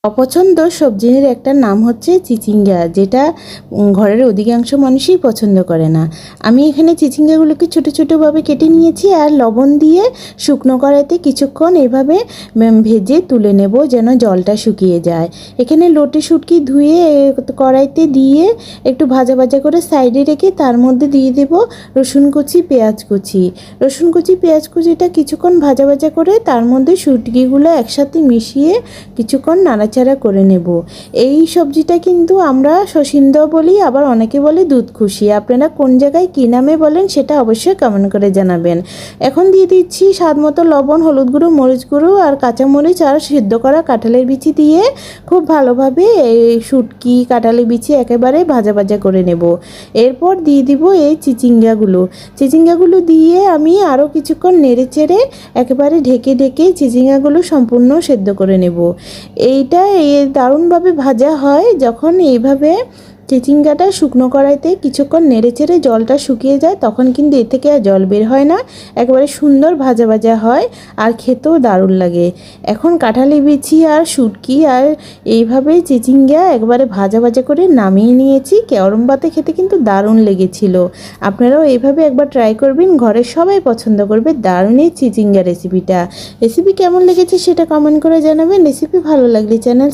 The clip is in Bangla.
অপছন্দ সবজির একটা নাম হচ্ছে চিচিঙ্গা, যেটা ঘরের অধিকাংশ মানুষই পছন্দ করে না। আমি এখানে চিচিঙ্গাগুলোকে ছোটো ছোটোভাবে কেটে নিয়েছি আর লবণ দিয়ে শুকনো কড়াইতে কিছুক্ষণ এভাবে ভেজে তুলে নেব যেন জলটা শুকিয়ে যায়। এখানে লোটে শুটকি ধুয়ে কড়াইতে দিয়ে একটু ভাজা ভাজা করে সাইডে রেখে তার মধ্যে দিয়ে দেব রসুন কুচি, পেঁয়াজ কুচি। রসুন কুচি, পেঁয়াজ কুচিটা কিছুক্ষণ ভাজা ভাজা করে তার মধ্যে শুটকিগুলো একসাথে মিশিয়ে কিছুক্ষণ নাড়াচাড়া করে নেব। এই সবজিটা কিন্তু আমরা শসিন্দ বলি, আবার অনেকে বলে দুধকুশি। আপনারা কোন জায়গায় কী নামে বলেন সেটা অবশ্যই কমেন্ট করে জানাবেন। এখন দিয়ে দিচ্ছি স্বাদ মতো লবণ, হলুদ গুঁড়ো, মরিচ গুঁড়ো আর কাঁচামরিচ আর সিদ্ধ করা কাঁঠালের বিচি দিয়ে খুব ভালোভাবে এই শুটকি কাঁঠালের বিচি একেবারে ভাজা ভাজা করে নেব। এরপর দিয়ে দিব এই চিচিঙ্গাগুলো দিয়ে আমি আরও কিছুক্ষণ নেড়ে চেড়ে একেবারে ঢেকে ঢেকে চিচিঙ্গাগুলো সম্পূর্ণ সেদ্ধ করে নেব। এইটা দারুণভাবে ভাজা হয় যখন এইভাবে চিচিঙ্গাটা শুকনো কড়াইতে কিছুক্ষণ নেড়ে চেড়ে জলটা শুকিয়ে যায়, তখন কিন্তু এর থেকে আর জল বের হয় না, একেবারে সুন্দর ভাজা ভাজা হয় আর খেতেও দারুণ লাগে। এখন কাঁঠালি বিচি আর শুটকি আর এইভাবে চিচিঙ্গা একবারে ভাজা ভাজা করে নামিয়ে নিয়েছি। গরম ভাতে খেতে কিন্তু দারুণ লেগেছিল। আপনারাও এইভাবে একবার ট্রাই করবেন, ঘরের সবাই পছন্দ করবে দারুণ এই চিচিঙ্গা রেসিপি কেমন লেগেছে সেটা কমেন্ট করে জানাবেন। রেসিপি ভালো লাগলে চ্যানেল